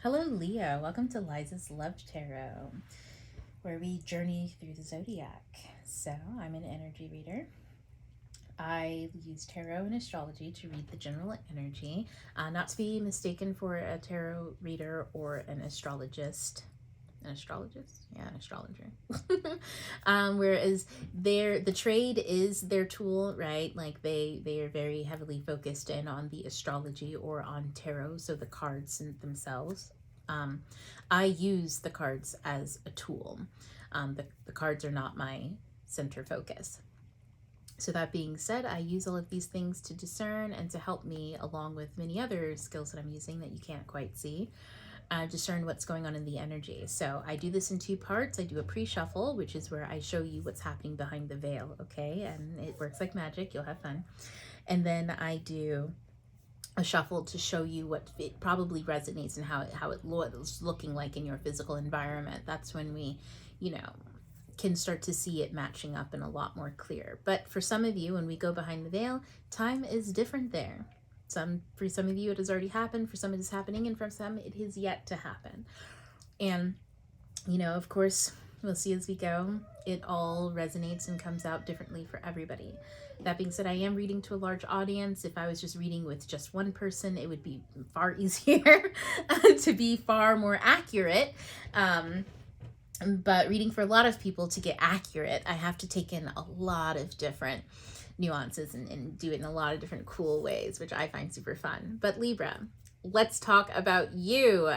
Hello, Leo. Welcome to Liza's Love Tarot, where we journey through the zodiac. So, I'm an energy reader. I use tarot and astrology to read the general energy, not to be mistaken for a tarot reader or an astrologist. An astrologist? Yeah, an astrologer. Whereas the trade is their tool, right? Like they are very heavily focused in on the astrology or on tarot, so the cards in themselves. I use the cards as a tool. The cards are not my center focus. So that being said, I use all of these things to discern and to help me, along with many other skills that I'm using that you can't quite see, discern what's going on in the energy. So I do this in two parts. I do a pre-shuffle, which is where I show you what's happening behind the veil, okay? And it works like magic. You'll have fun. And then I do a shuffle to show you what it probably resonates and how it's looking like in your physical environment. That's when we, can start to see it matching up and a lot more clear. But for some of you, when we go behind the veil, time is different there. For some of you, it has already happened. For some, it is happening, and for some, it is yet to happen. And of course, we'll see as we go. It all resonates and comes out differently for everybody. That being said, I am reading to a large audience. If I was just reading with just one person, it would be far easier to be far more accurate. But reading for a lot of people, to get accurate, I have to take in a lot of different nuances and do it in a lot of different cool ways, which I find super fun. But Libra, let's talk about you.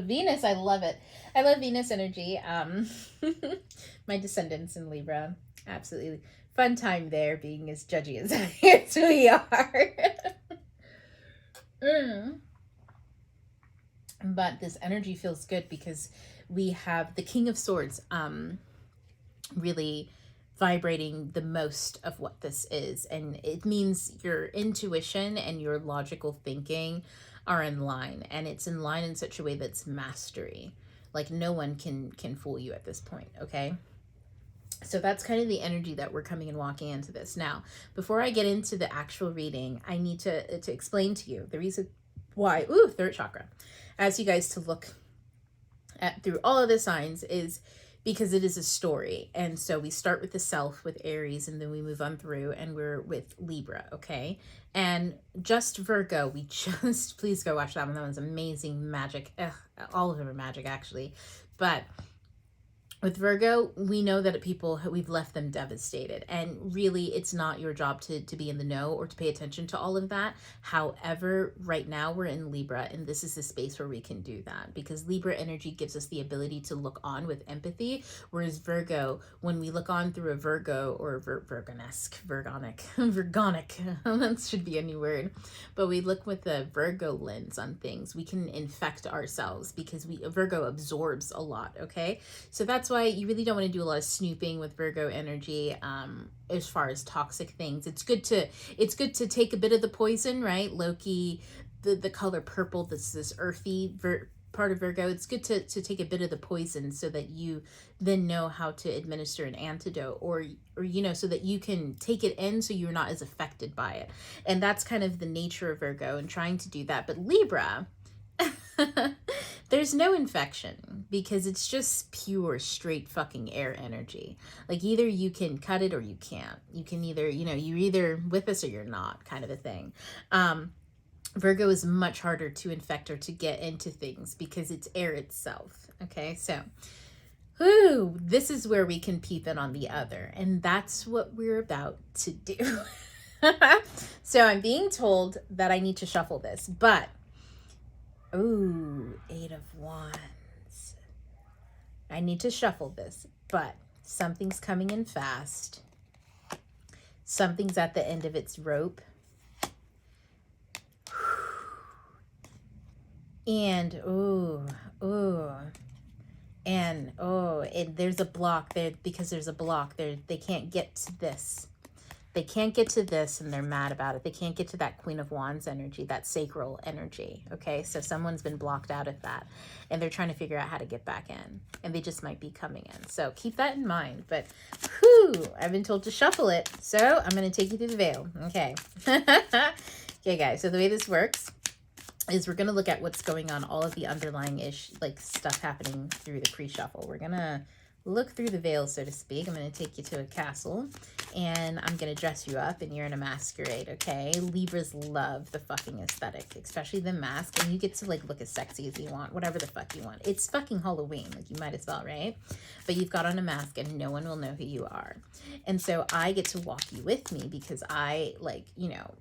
Venus, I love it. I love Venus energy. My descendants in Libra, absolutely fun time there, being as judgy as we are. But this energy feels good because we have the King of Swords really vibrating the most of what this is. And it means your intuition and your logical thinking are in line. And it's in line in such a way that's mastery. Like no one can fool you at this point, okay? So that's kind of the energy that we're coming and walking into this. Now, before I get into the actual reading, I need to explain to you the reason why, third chakra, I ask you guys to look at through all of the signs is because it is a story. And so we start with the self with Aries, and then we move on through, and we're with Libra, okay? And just Virgo, please go watch that one. That one's amazing, magic. All of them are magic, actually. But with Virgo, we know that we've left them devastated. And really, it's not your job to be in the know or to pay attention to all of that. However, right now we're in Libra, and this is the space where we can do that, because Libra energy gives us the ability to look on with empathy. Whereas Virgo, when we look on through a Virgo or Virgonic, that should be a new word. But we look with a Virgo lens on things. We can infect ourselves because Virgo absorbs a lot, okay? So that's why you really don't want to do a lot of snooping with Virgo energy as far as toxic things. It's good to take a bit of the poison, right? Loki, the color purple, this earthy part of Virgo. It's good to take a bit of the poison so that you then know how to administer an antidote, or so that you can take it in so you're not as affected by it. And that's kind of the nature of Virgo, and trying to do that. But Libra, there's no infection because it's just pure straight fucking air energy. Like either you can cut it or you can't. You can either, you're either with us or you're not, kind of a thing. Virgo is much harder to infect or to get into things because it's air itself. Okay, so this is where we can peep in on the other, and that's what we're about to do. So I'm being told that I need to shuffle this, but Eight of Wands. I need to shuffle this, but something's coming in fast. Something's at the end of its rope. And there's a block there, because there's a block there. They can't get to this. They can't get to this, and they're mad about it. They can't get to that Queen of Wands energy, that sacral energy, okay? So someone's been blocked out of that, and they're trying to figure out how to get back in, and they just might be coming in. So keep that in mind. But, I've been told to shuffle it, so I'm going to take you through the veil, okay? Okay, guys, so the way this works is we're going to look at what's going on, all of the underlying like stuff happening through the pre-shuffle. We're going to look through the veil, so to speak. I'm going to take you to a castle, and I'm going to dress you up, and you're in a masquerade, okay? Libras love the fucking aesthetic, especially the mask, and you get to, like, look as sexy as you want, whatever the fuck you want. It's fucking Halloween, like, you might as well, right? But you've got on a mask, and no one will know who you are. And so I get to walk you with me because I, like, you know,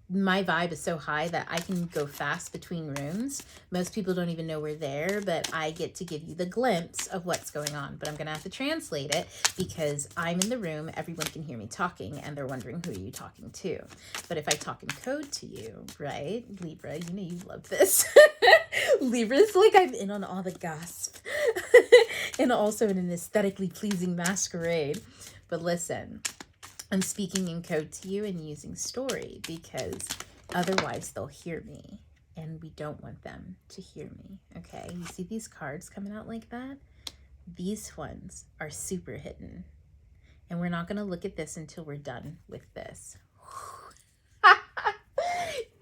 my vibe is so high that I can go fast between rooms. Most people don't even know we're there, but I get to give you the glimpse of what's going on. But I'm going to have to translate it because I'm in the room, everyone can hear me talking, and they're wondering who are you talking to. But if I talk in code to you, right, Libra, you know you love this. Libra's like, I'm in on all the gossip. And also in an aesthetically pleasing masquerade. But listen, I'm speaking in code to you and using story because otherwise they'll hear me, and we don't want them to hear me, okay? You see these cards coming out like that? These ones are super hidden, and we're not going to look at this until we're done with this.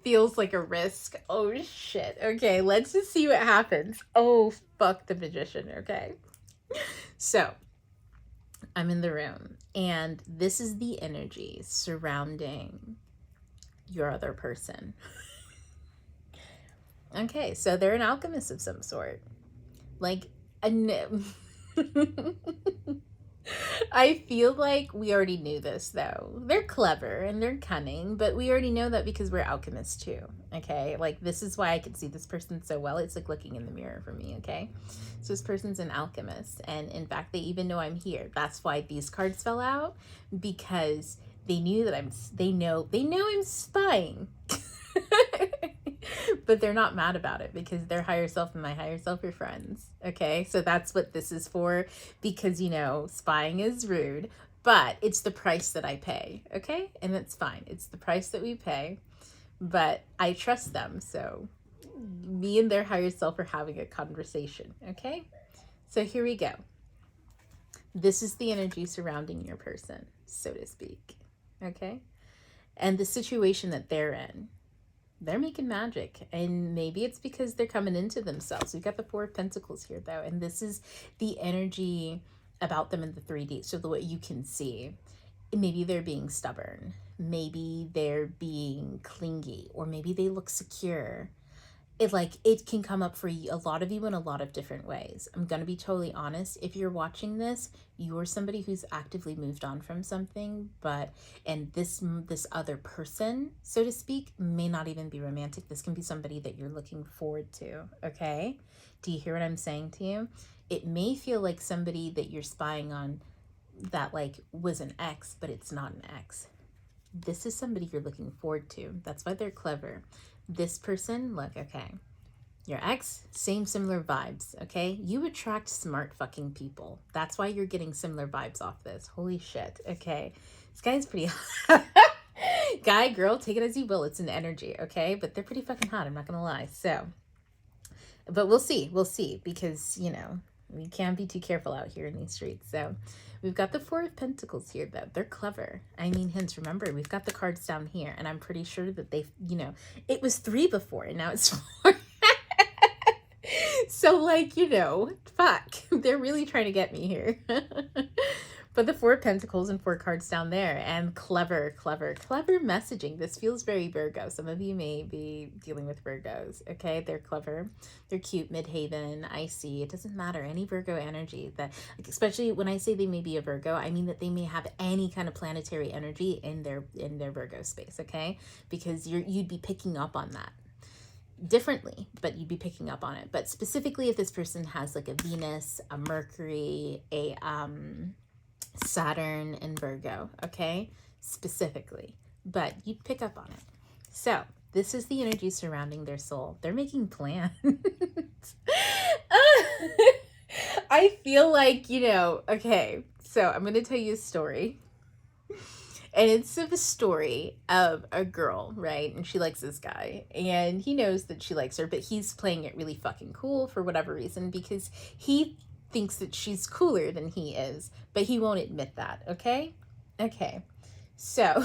Feels like a risk. Oh, shit. Okay, let's just see what happens. Oh, fuck the magician, okay? So, I'm in the room, and this is the energy surrounding your other person. Okay, so they're an alchemist of some sort. Like, I feel like we already knew this, though. They're clever and they're cunning, but we already know that because we're alchemists too, okay? Like, this is why I can see this person so well. It's like looking in the mirror for me, okay? So this person's an alchemist, and in fact, they even know I'm here. That's why these cards fell out, because they knew that they know I'm spying. But they're not mad about it because their higher self and my higher self are friends. Okay, so that's what this is for, because, you know, spying is rude, but it's the price that I pay. Okay, and that's fine. It's the price that we pay, but I trust them. So me and their higher self are having a conversation. Okay, so here we go. This is the energy surrounding your person, so to speak. Okay, and the situation that they're in. They're making magic, and maybe it's because they're coming into themselves. We've got the Four of Pentacles here, though, and this is the energy about them in the 3D. So what you can see, maybe they're being stubborn, maybe they're being clingy, or maybe they look secure. It can come up for a lot of you in a lot of different ways. I'm going to be totally honest. If you're watching this, you're somebody who's actively moved on from something, and this other person, so to speak, may not even be romantic. This can be somebody that you're looking forward to, okay? Do you hear what I'm saying to you? It may feel like somebody that you're spying on that, like, was an ex, but it's not an ex. This is somebody you're looking forward to. That's why they're clever. This person, look, okay, your ex, similar vibes, okay? You attract smart fucking people. That's why you're getting similar vibes off this. Holy shit, okay? This guy's pretty hot. Guy, girl, take it as you will. It's an energy, okay? But they're pretty fucking hot, I'm not gonna lie. So, but we'll see, because, you know, we can't be too careful out here in these streets. So we've got the Four of Pentacles here, though. They're clever. I mean, hints, remember, we've got the cards down here, and I'm pretty sure that they've, you know, it was 3 before, and now it's 4. So, like, you know, fuck. They're really trying to get me here. But the Four of Pentacles and 4 cards down there, and clever messaging. This feels very Virgo. Some of you may be dealing with Virgos, okay? They're clever. They're cute, midhaven, icy. It doesn't matter. Any Virgo energy, that, like, especially when I say they may be a Virgo, I mean that they may have any kind of planetary energy in their Virgo space, okay? Because you'd be picking up on that differently, but you'd be picking up on it. But specifically, if this person has like a Venus, a Mercury, a Saturn in Virgo, okay, specifically, but you'd pick up on it. So this is the energy surrounding their soul. They're making plans. I feel like, you know, okay, so I'm going to tell you a story. And it's a story of a girl, right? And she likes this guy, and he knows that she likes her, but he's playing it really fucking cool for whatever reason, because he thinks that she's cooler than he is, but he won't admit that, okay? Okay, so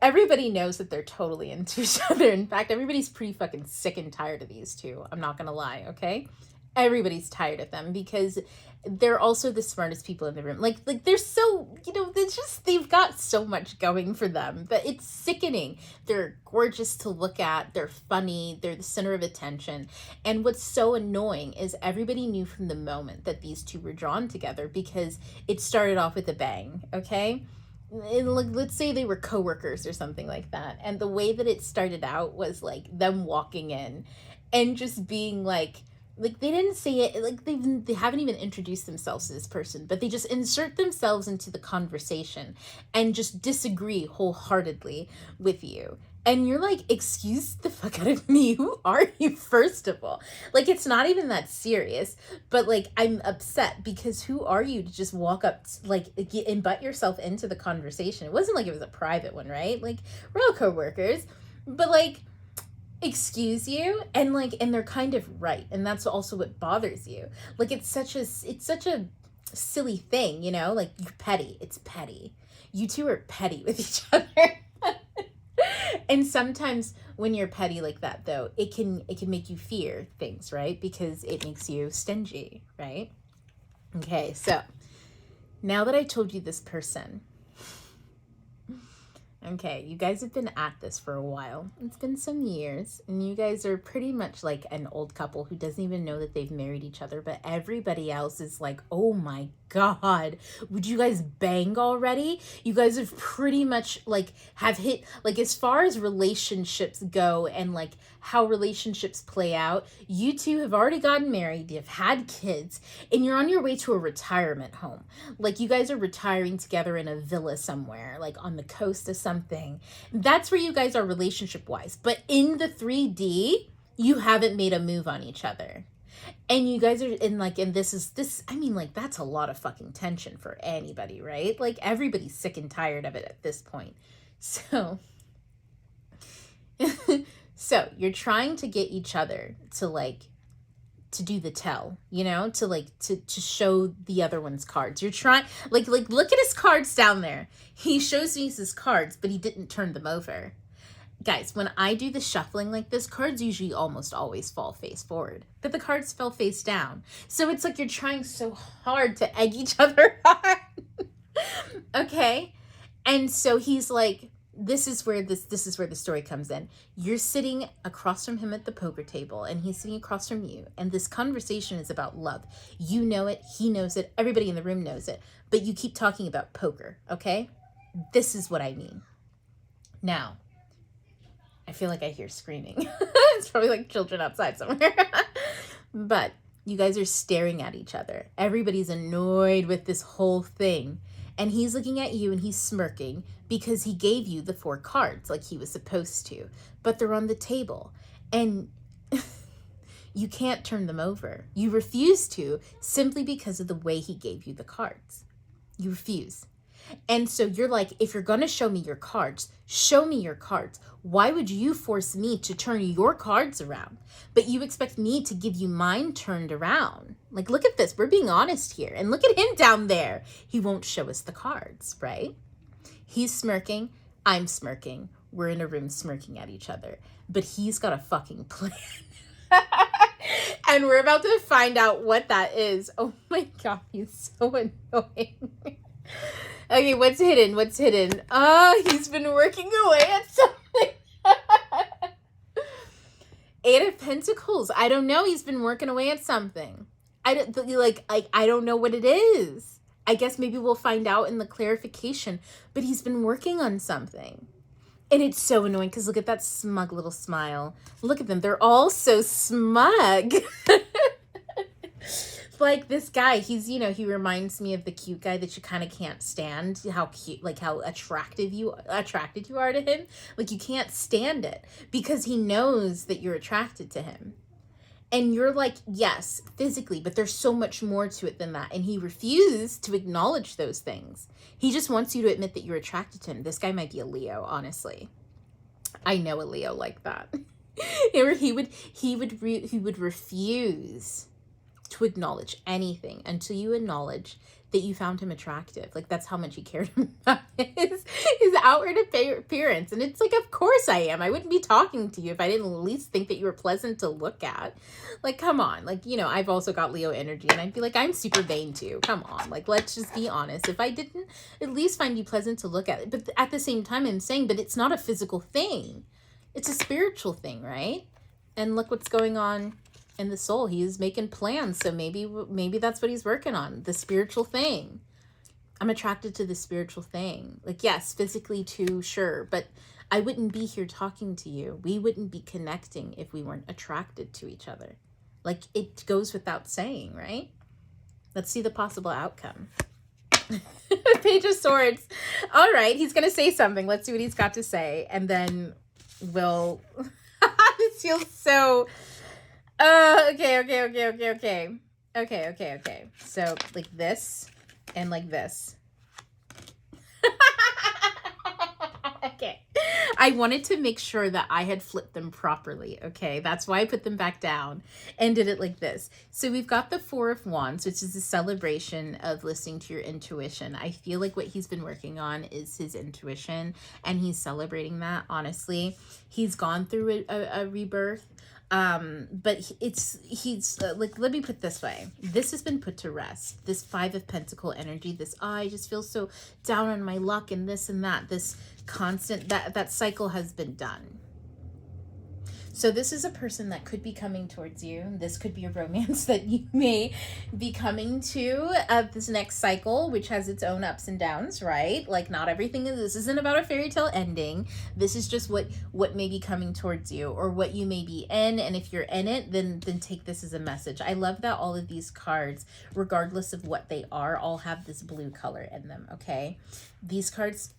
everybody knows that they're totally into each other. In fact, everybody's pretty fucking sick and tired of these two. I'm not gonna lie, okay? Everybody's tired of them because they're also the smartest people in the room. Like they're so, it's just, they've got so much going for them that it's sickening. They're gorgeous to look at. They're funny. They're the center of attention. And what's so annoying is everybody knew from the moment that these two were drawn together because it started off with a bang, okay? Let's say they were coworkers or something like that. And the way that it started out was like them walking in and just being like they didn't say it, like they haven't even introduced themselves to this person, but they just insert themselves into the conversation and just disagree wholeheartedly with you. And you're like, excuse the fuck out of me. Who are you, first of all? Like, it's not even that serious, but like, I'm upset because who are you to just walk up, and butt yourself into the conversation? It wasn't like it was a private one, right? Like, we're all co-workers, but like, excuse you. And like, and they're kind of right. And that's also what bothers you. Like, it's such a silly thing, like, you're petty. It's petty. You two are petty with each other. And sometimes when you're petty like that, though, it can make you fear things, right? Because it makes you stingy, right? Okay, so now that I told you this person, okay, you guys have been at this for a while. It's been some years, and you guys are pretty much like an old couple who doesn't even know that they've married each other, but everybody else is like, oh my God, would you guys bang already? You guys have pretty much like have hit, like, as far as relationships go and like how relationships play out, you two have already gotten married, you've had kids, and you're on your way to a retirement home. Like, you guys are retiring together in a villa somewhere, like on the coast of something. That's where you guys are relationship wise. But in the 3D, you haven't made a move on each other. And you guys are in like, and I mean, like, that's a lot of fucking tension for anybody, right? Like, everybody's sick and tired of it at this point. So, so you're trying to get each other to do the tell, to show the other one's cards. You're trying, like, look at his cards down there. He shows me his cards, but he didn't turn them over. Guys, when I do the shuffling like this, cards usually almost always fall face forward, but the cards fell face down. So it's like you're trying so hard to egg each other on. Okay? And so he's like, this is where the story comes in. You're sitting across from him at the poker table, and he's sitting across from you, and this conversation is about love. You know it, he knows it, everybody in the room knows it, but you keep talking about poker, okay? This is what I mean. Now, I feel like I hear screaming. It's probably like children outside somewhere. But you guys are staring at each other. Everybody's annoyed with this whole thing. And he's looking at you and he's smirking because he gave you the 4 cards like he was supposed to. But they're on the table. And you can't turn them over. You refuse to, simply because of the way he gave you the cards. You refuse. And so you're like, if you're going to show me your cards, show me your cards. Why would you force me to turn your cards around? But you expect me to give you mine turned around. Like, look at this. We're being honest here. And look at him down there. He won't show us the cards, right? He's smirking. I'm smirking. We're in a room smirking at each other. But he's got a fucking plan. And we're about to find out what that is. Oh my God, he's so annoying. Okay, what's hidden? What's hidden? Oh, he's been working away at something. 8 of Pentacles. I don't know. He's been working away at something. I don't know what it is. I guess maybe we'll find out in the clarification. But he's been working on something. And it's so annoying because look at that smug little smile. Look at them. They're all so smug. Like this guy, he's, he reminds me of the cute guy that you kind of can't stand, how cute, like how attracted you are to him. Like, you can't stand it because he knows that you're attracted to him. And you're like, yes, physically, but there's so much more to it than that. And he refused to acknowledge those things. He just wants you to admit that you're attracted to him. This guy might be a Leo, honestly. I know a Leo like that. He would refuse to to acknowledge anything until you acknowledge that you found him attractive. Like, that's how much he cared about his outward appearance. And it's like, of course I am. I wouldn't be talking to you if I didn't at least think that you were pleasant to look at. Like, come on. Like, you know, I've also got Leo energy, and I'd be like, I'm super vain too. Come on. Like, let's just be honest. If I didn't at least find you pleasant to look at, but at the same time, I'm saying, but it's not a physical thing. It's a spiritual thing, right? And look what's going on in the soul. He is making plans, so maybe that's what he's working on, the spiritual thing. I'm attracted to the spiritual thing. Like, yes, physically too, sure, but I wouldn't be here talking to you. We wouldn't be connecting if we weren't attracted to each other. Like, it goes without saying, right? Let's see the possible outcome. Page of Swords. All right, he's gonna say something. Let's see what he's got to say, and then we'll this feels so okay. So like this and like this. Okay. I wanted to make sure that I had flipped them properly, okay? That's why I put them back down and did it like this. So we've got the Four of Wands, which is a celebration of listening to your intuition. I feel like what he's been working on is his intuition, and he's celebrating that, honestly. He's gone through a rebirth. But he's like, let me put it this way. This has been put to rest. This Five of Pentacle energy, this, I just feel so down on my luck and this and that, this constant, that cycle has been done. So this is a person that could be coming towards you. This could be a romance that you may be coming to this next cycle, which has its own ups and downs, right? Like, not everything is, this isn't about a fairy tale ending. This is just what may be coming towards you, or what you may be in. And if you're in it, then take this as a message. I love that all of these cards, regardless of what they are, all have this blue color in them, okay? These cards,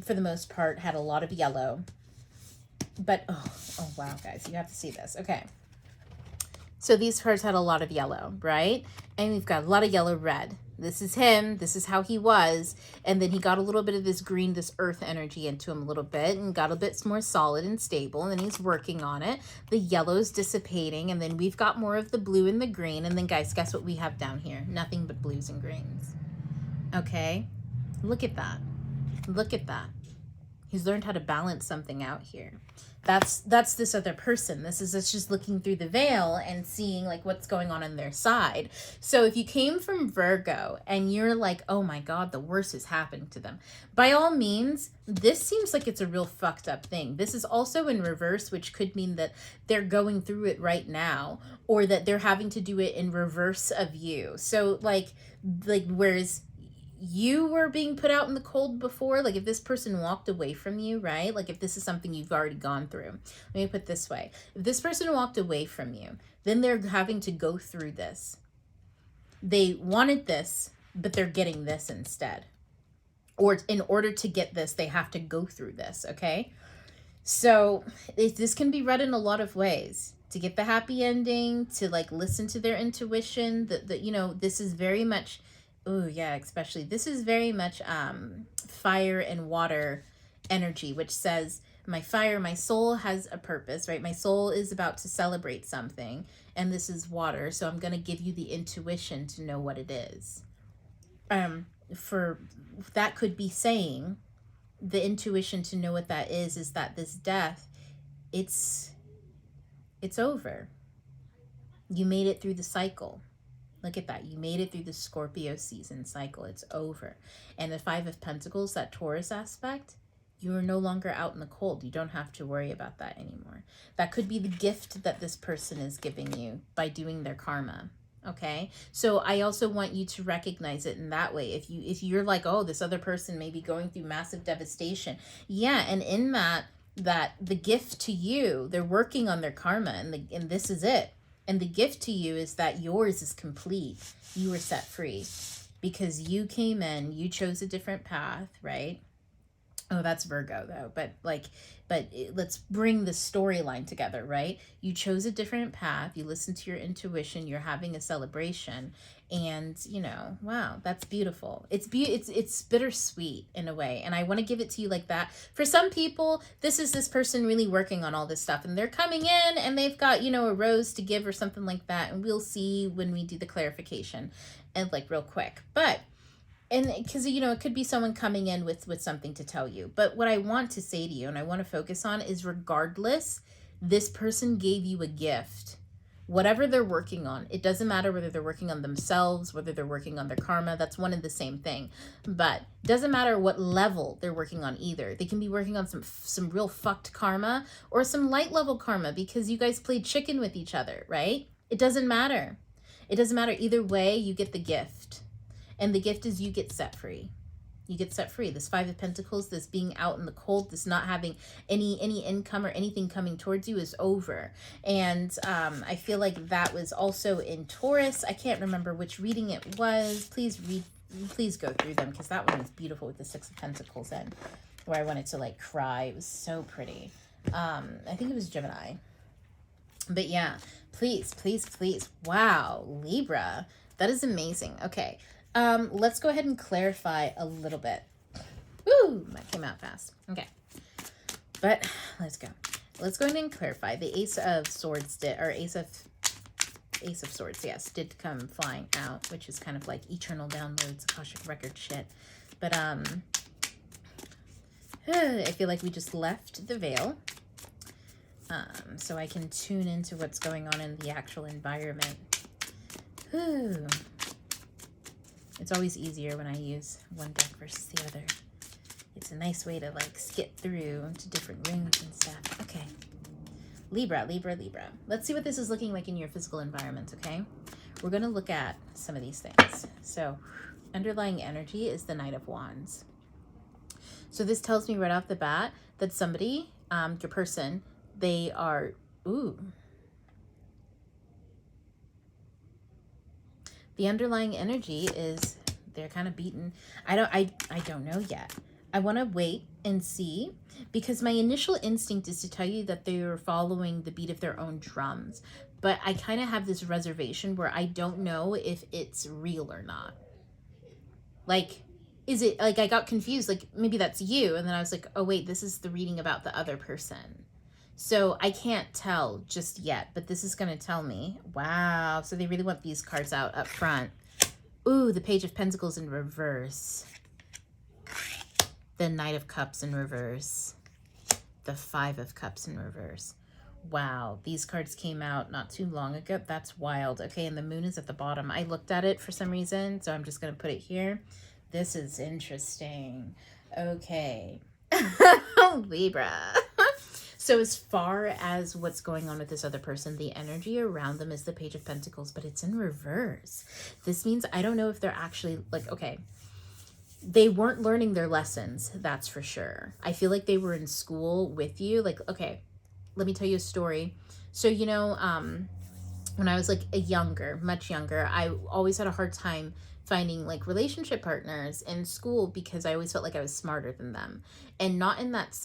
for the most part, had a lot of yellow. But, oh wow, guys, you have to see this. Okay. So these cards had a lot of yellow, right? And we've got a lot of yellow, red. This is him. This is how he was. And then he got a little bit of this green, this earth energy into him a little bit, and got a bit more solid and stable. And then he's working on it. The yellow's dissipating. And then we've got more of the blue and the green. And then, guys, guess what we have down here? Nothing but blues and greens. Okay? Look at that. Look at that. He's learned how to balance something out here. That's this other person. It's just looking through the veil and seeing like what's going on their side. So if you came from Virgo and you're like, oh my God, the worst is happening to them, by all means, this seems like it's a real fucked up thing. This is also in reverse, which could mean that they're going through it right now, or that they're having to do it in reverse of you. So like whereas you were being put out in the cold before, like if this person walked away from you, right? Like if this is something you've already gone through. Let me put it this way. If this person walked away from you, then they're having to go through this. They wanted this, but they're getting this instead. Or in order to get this, they have to go through this, okay? So this can be read in a lot of ways. To get the happy ending, to like listen to their intuition, that you know, this is very much... Oh yeah, especially this is very much fire and water energy, which says my fire, my soul has a purpose, right? My soul is about to celebrate something, and this is water, so I'm going to give you the intuition to know what it is. For that could be saying the intuition to know what that is that this death, it's over. You made it through the cycle. Look at that. You made it through the Scorpio season cycle. It's over. And the Five of Pentacles, that Taurus aspect, you are no longer out in the cold. You don't have to worry about that anymore. That could be the gift that this person is giving you by doing their karma. Okay? So I also want you to recognize it in that way. If you're like, oh, this other person may be going through massive devastation. Yeah, and in that the gift to you, they're working on their karma, and this is it. And the gift to you is that yours is complete. You were set free because you came in, you chose a different path, right? Oh, that's Virgo though. Let's bring the storyline together, right? You chose a different path. You listened to your intuition. You're having a celebration, and wow, that's beautiful. It's bittersweet in a way, and I want to give it to you like that. For some people, this person really working on all this stuff, and they're coming in, and they've got a rose to give or something like that, and we'll see when we do the clarification, and like real quick, but. And because it could be someone coming in with something to tell you, but what I want to say to you and I want to focus on is, regardless, this person gave you a gift, whatever they're working on. It doesn't matter whether they're working on themselves, whether they're working on their karma. That's one and the same thing. But doesn't matter what level they're working on either. They can be working on some real fucked karma or some light level karma because you guys played chicken with each other, right? It doesn't matter. It doesn't matter. Either way, you get the gift. And the gift is you get set free. You get set free. This Five of Pentacles, this being out in the cold, this not having any income or anything coming towards you is over. And I feel like that was also in Taurus. I can't remember which reading it was. Please go through them because that one is beautiful with the Six of Pentacles in, where I wanted to like cry. It was so pretty. I think it was Gemini. But yeah, please. Wow, Libra. That is amazing. Okay. Let's go ahead and clarify a little bit. Woo, that came out fast. Okay. But let's go. Let's go ahead and clarify. The Ace of Swords Ace of Swords, yes, did come flying out, which is kind of like eternal downloads, Akashic record shit. But I feel like we just left the veil. So I can tune into what's going on in the actual environment. Whew. It's always easier when I use one deck versus the other. It's a nice way to like skip through to different rooms and stuff. Okay. Libra. Let's see what this is looking like in your physical environment, okay? We're going to look at some of these things. So, underlying energy is the Knight of Wands. So this tells me right off the bat that somebody, your person, they are, the underlying energy is they're kind of beaten. I don't know yet. I want to wait and see because my initial instinct is to tell you that they are following the beat of their own drums. But I kind of have this reservation where I don't know if it's real or not. Like, is it like I got confused? Like maybe that's you. And then I was like, oh wait, this is the reading about the other person. So I can't tell just yet, but this is going to tell me. Wow. So they really want these cards out up front. Ooh, the Page of Pentacles in reverse. The Knight of Cups in reverse. The Five of Cups in reverse. Wow. These cards came out not too long ago. That's wild. Okay, and the moon is at the bottom. I looked at it for some reason, so I'm just going to put it here. This is interesting. Okay. Libra. So as far as what's going on with this other person, the energy around them is the Page of Pentacles, but it's in reverse. This means I don't know if they're actually like, okay, they weren't learning their lessons. That's for sure. I feel like they were in school with you. Like, okay, let me tell you a story. So, when I was like much younger, I always had a hard time finding like relationship partners in school because I always felt like I was smarter than them, and not in that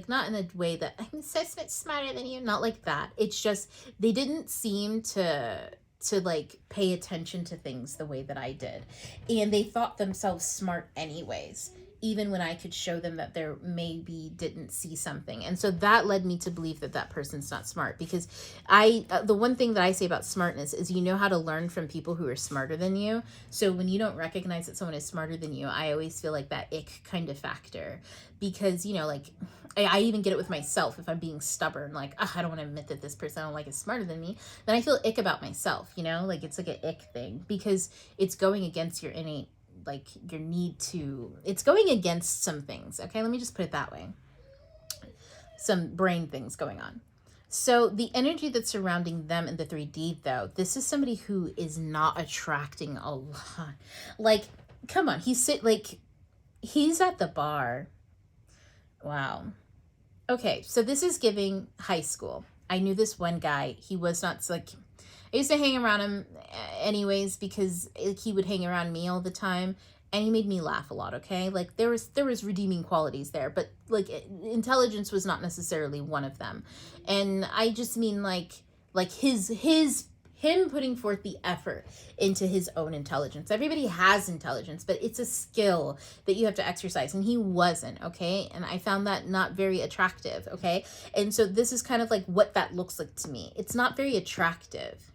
not in a way that I'm so much smarter than you, not like that. It's just they didn't seem to like pay attention to things the way that I did, and they thought themselves smart anyways, even when I could show them that they maybe didn't see something. And so that led me to believe that that person's not smart, because the one thing that I say about smartness is you know how to learn from people who are smarter than you. So when you don't recognize that someone is smarter than you, I always feel like that ick kind of factor, because, like I even get it with myself. If I'm being stubborn, like, I don't want to admit that this person I don't like is smarter than me, then I feel ick about myself, like it's like an ick thing, because it's going against your innate, like your need to, it's going against some things. Okay, let me just put it that way. Some brain things going on. So the energy that's surrounding them in the 3D though, this is somebody who is not attracting a lot. Like, come on, he's at the bar. Wow. Okay, so this is giving high school. I knew this one guy. He was not like, I used to hang around him anyways because he would hang around me all the time. and he made me laugh a lot. Okay, like there was redeeming qualities there, but like intelligence was not necessarily one of them. And I just mean like him putting forth the effort into his own intelligence. Everybody has intelligence, but it's a skill that you have to exercise, and he wasn't. Okay, and I found that not very attractive. Okay, and so this is kind of like what that looks like to me. It's not very attractive,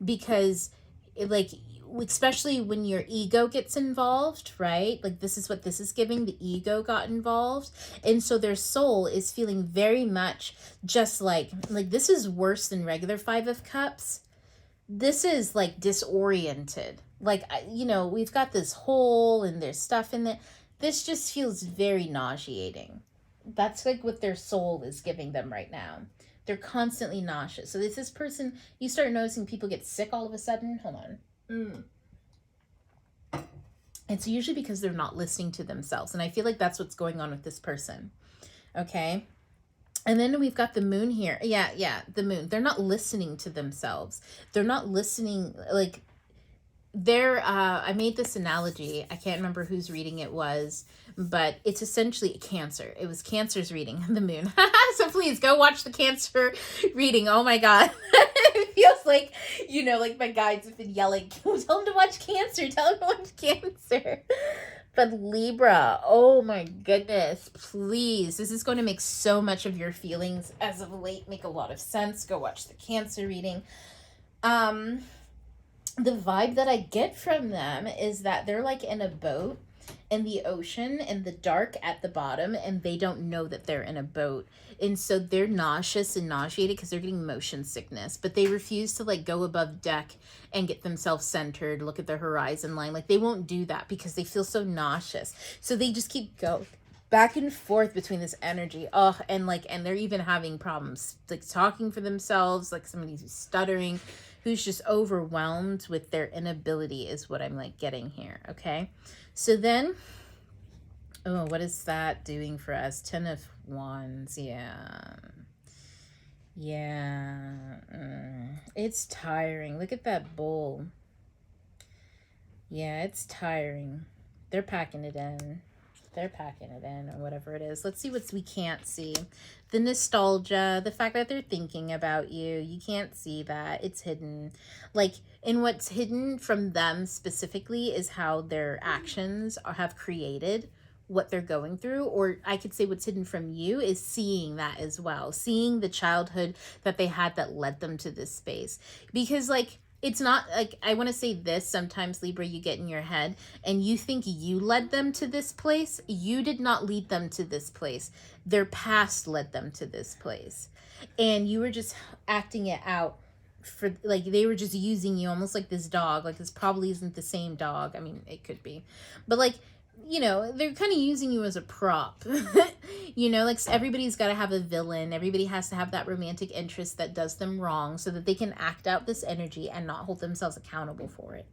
because like, especially when your ego gets involved, right? Like this is what this is giving. The ego got involved, and so their soul is feeling very much just like this is worse than regular Five of Cups. This is like disoriented. Like, we've got this hole and there's stuff in it. This just feels very nauseating. That's like what their soul is giving them right now. They're constantly nauseous. So this person, you start noticing people get sick all of a sudden. Hold on. It's usually because they're not listening to themselves. And I feel like that's what's going on with this person. Okay. And then we've got the moon here. Yeah, the moon. They're not listening to themselves. They're not listening, like, I made this analogy. I can't remember whose reading it was, but it's essentially Cancer. It was Cancer's reading, the moon. So please go watch the Cancer reading. Oh my God. It feels like, like my guides have been yelling, tell him to watch Cancer. Tell him to watch Cancer. But Libra, oh my goodness, please. This is going to make so much of your feelings as of late make a lot of sense. Go watch the Cancer reading. The vibe that I get from them is that they're like in a boat in the ocean and the dark at the bottom, and they don't know that they're in a boat. And so they're nauseous and nauseated because they're getting motion sickness, but they refuse to like go above deck and get themselves centered, look at the horizon line. Like they won't do that because they feel so nauseous. So they just keep going back and forth between this energy. And they're even having problems like talking for themselves, like somebody who's stuttering, who's just overwhelmed with their inability is what I'm like getting here. Okay. So then, what is that doing for us? 10 of Wands. It's tiring. Look at that bowl. Yeah, it's tiring. They're packing it in. Or whatever it is. Let's see what we can't see. The nostalgia, the fact that they're thinking about you. You can't see that. It's hidden. And what's hidden from them specifically is how their actions have created what they're going through. Or I could say what's hidden from you is seeing that as well. Seeing the childhood that they had that led them to this space. Because it's not like, I want to say this, sometimes Libra, you get in your head and you think you led them to this place. You did not lead them to this place. Their past led them to this place. And you were just acting it out for, they were just using you almost like this dog. This probably isn't the same dog. I mean, it could be. But they're kind of using you as a prop. Everybody's got to have a villain. Everybody has to have that romantic interest that does them wrong so that they can act out this energy and not hold themselves accountable for it.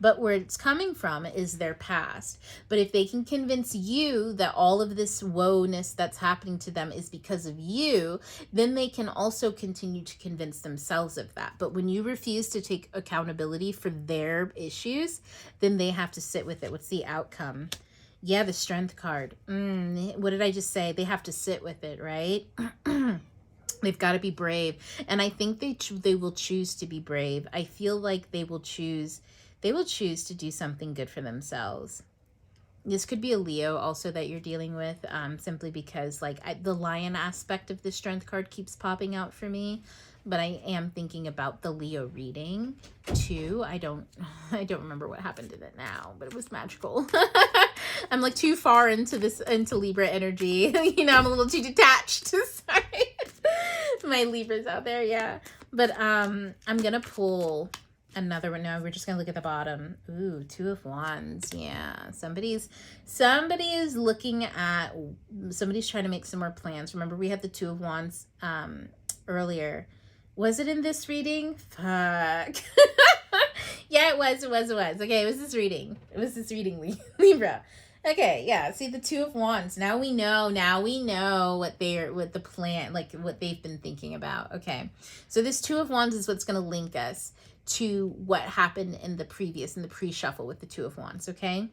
But where it's coming from is their past. But if they can convince you that all of this woe-ness that's happening to them is because of you, then they can also continue to convince themselves of that. But when you refuse to take accountability for their issues, then they have to sit with it. What's the outcome? Yeah, the Strength card. What did I just say? They have to sit with it, right? They've got to be brave. And I think they will choose to be brave. I feel like they will choose to do something good for themselves. This could be a Leo also that you're dealing with, simply because the lion aspect of the Strength card keeps popping out for me. But I am thinking about the Leo reading too. I don't remember what happened in it now, but it was magical. I'm too far into Libra energy. I'm a little too detached. Sorry. My Libras out there, yeah. But I'm gonna pull another one. No, we're just gonna look at the bottom. Ooh, Two of Wands. Yeah, somebody's looking at, somebody's trying to make some more plans. Remember, we had the Two of Wands earlier. Was it in this reading? Fuck. Yeah, it was. Okay, it was this reading, Libra. Okay, yeah. See, the Two of Wands. Now we know what the plan, what they've been thinking about. Okay, so this Two of Wands is what's going to link us to what happened in the pre-shuffle with the Two of Wands. Okay,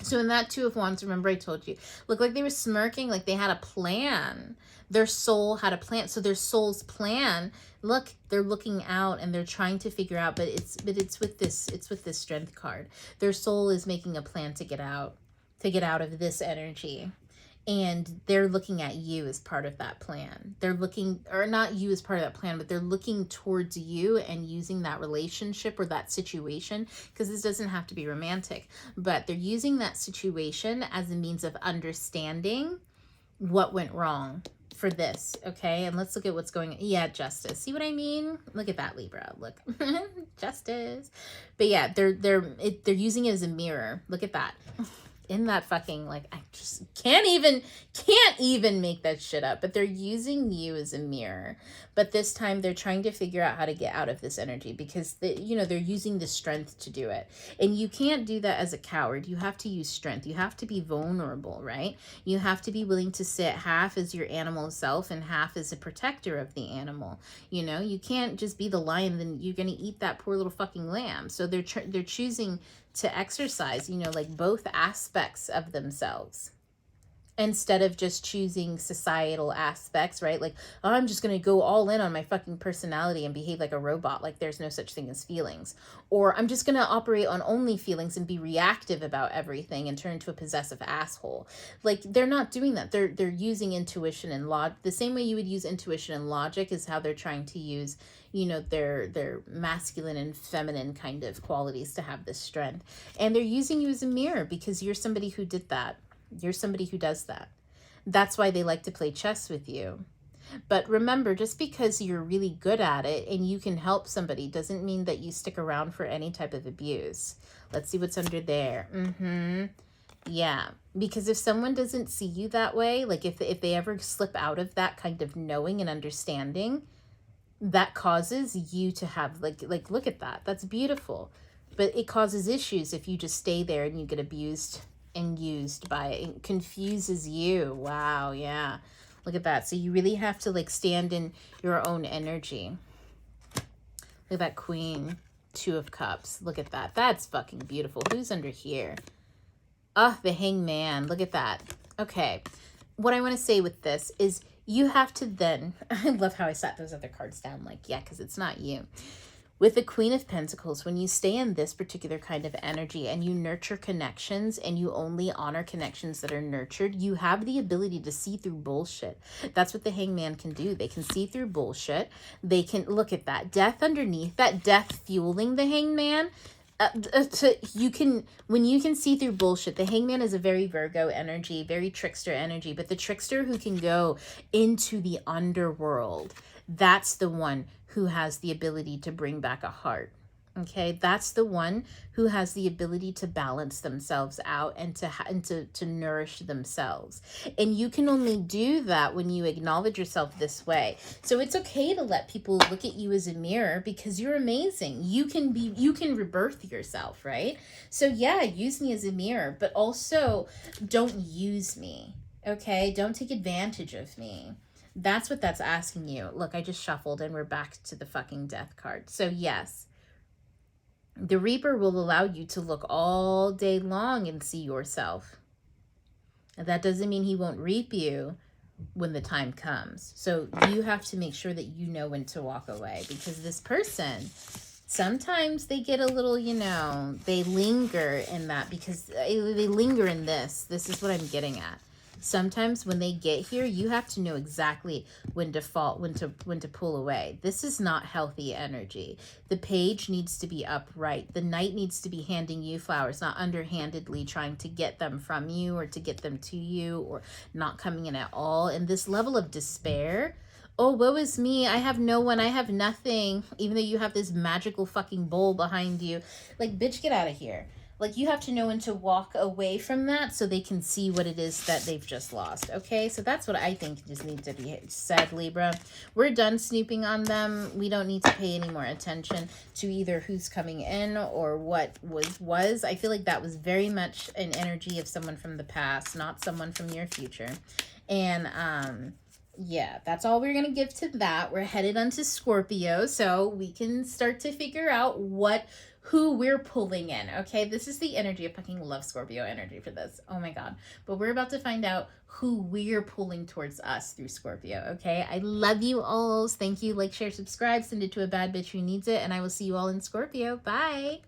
So in that Two of Wands, remember I told you, looked like they were smirking, like they had a plan. Their soul had a plan. So their soul's plan, look, they're looking out and they're trying to figure out, but it's with this Strength card. Their soul is making a plan to get out of this energy. And they're looking at you as part of that plan. They're looking, or not you as part of that plan, but they're looking towards you and using that relationship or that situation, because this doesn't have to be romantic, but they're using that situation as a means of understanding what went wrong for this, okay? And let's look at what's going on. Yeah, justice. See what I mean? Look at that, Libra. Look. Justice. But yeah, they're using it as a mirror. Look at that. In that fucking, like, I just can't even make that shit up. But they're using you as a mirror. But this time they're trying to figure out how to get out of this energy, because they're using the strength to do it. And you can't do that as a coward. You have to use strength. You have to be vulnerable, right? You have to be willing to sit half as your animal self and half as a protector of the animal. You can't just be the lion, then you're going to eat that poor little fucking lamb. So they're choosing to exercise, like both aspects of themselves, instead of just choosing societal aspects, right? Like, oh, I'm just going to go all in on my fucking personality and behave like a robot, like there's no such thing as feelings. Or I'm just going to operate on only feelings and be reactive about everything and turn into a possessive asshole. Like, they're not doing that. They're using intuition and the same way you would use intuition and logic is how they're trying to use their masculine and feminine kind of qualities to have this strength. And they're using you as a mirror because you're somebody who did that. You're somebody who does that. That's why they like to play chess with you. But remember, just because you're really good at it and you can help somebody doesn't mean that you stick around for any type of abuse. Let's see what's under there. Yeah, because if someone doesn't see you that way, like if they ever slip out of that kind of knowing and understanding, that causes you to have like look at that. That's beautiful. But it causes issues if you just stay there and you get abused and used by it. It confuses you. Wow, yeah. Look at that. So you really have to like stand in your own energy. Look at that Queen, Two of Cups. Look at that. That's fucking beautiful. Who's under here? Ah, the Hangman. Look at that. Okay. What I want to say with this is you have to then, I love how I sat those other cards down, like, yeah, because it's not you. With the Queen of Pentacles, when you stay in this particular kind of energy and you nurture connections and you only honor connections that are nurtured, you have the ability to see through bullshit. That's what the Hangman can do. They can see through bullshit. They can, look at that, death underneath, that death fueling the Hangman. When you can see through bullshit, the Hangman is a very Virgo energy, very trickster energy, but the trickster who can go into the underworld, that's the one who has the ability to bring back a heart. Okay, that's the one who has the ability to balance themselves out and to nourish themselves. And you can only do that when you acknowledge yourself this way. So it's okay to let people look at you as a mirror because you're amazing. You can rebirth yourself, right? So yeah, use me as a mirror, but also don't use me. Okay, don't take advantage of me. That's what that's asking you. Look, I just shuffled and we're back to the fucking Death card. So yes, the Reaper will allow you to look all day long and see yourself. And that doesn't mean he won't reap you when the time comes. So you have to make sure that you know when to walk away, because this person, sometimes they get a little, they linger in that because they linger in this. This is what I'm getting at. Sometimes when they get here, you have to know exactly when to when to pull away. This is not healthy energy. The Page needs to be upright. The Knight needs to be handing you flowers, not underhandedly trying to get them from you or to get them to you, or not coming in at all. And this level of despair, oh, woe is me, I have no one, I have nothing, even though you have this magical fucking bowl behind you. Like, bitch, get out of here. Like, you have to know when to walk away from that so they can see what it is that they've just lost, okay? So that's what I think just needs to be said, Libra. We're done snooping on them. We don't need to pay any more attention to either who's coming in or what was. I feel like that was very much an energy of someone from the past, not someone from your future. And, yeah, that's all we're going to give to that. We're headed onto Scorpio, so we can start to figure out who we're pulling in, okay? This is the energy. I fucking love Scorpio energy for this. Oh my God. But we're about to find out who we're pulling towards us through Scorpio, okay? I love you all. Thank you. Like, share, subscribe. Send it to a bad bitch who needs it. And I will see you all in Scorpio. Bye.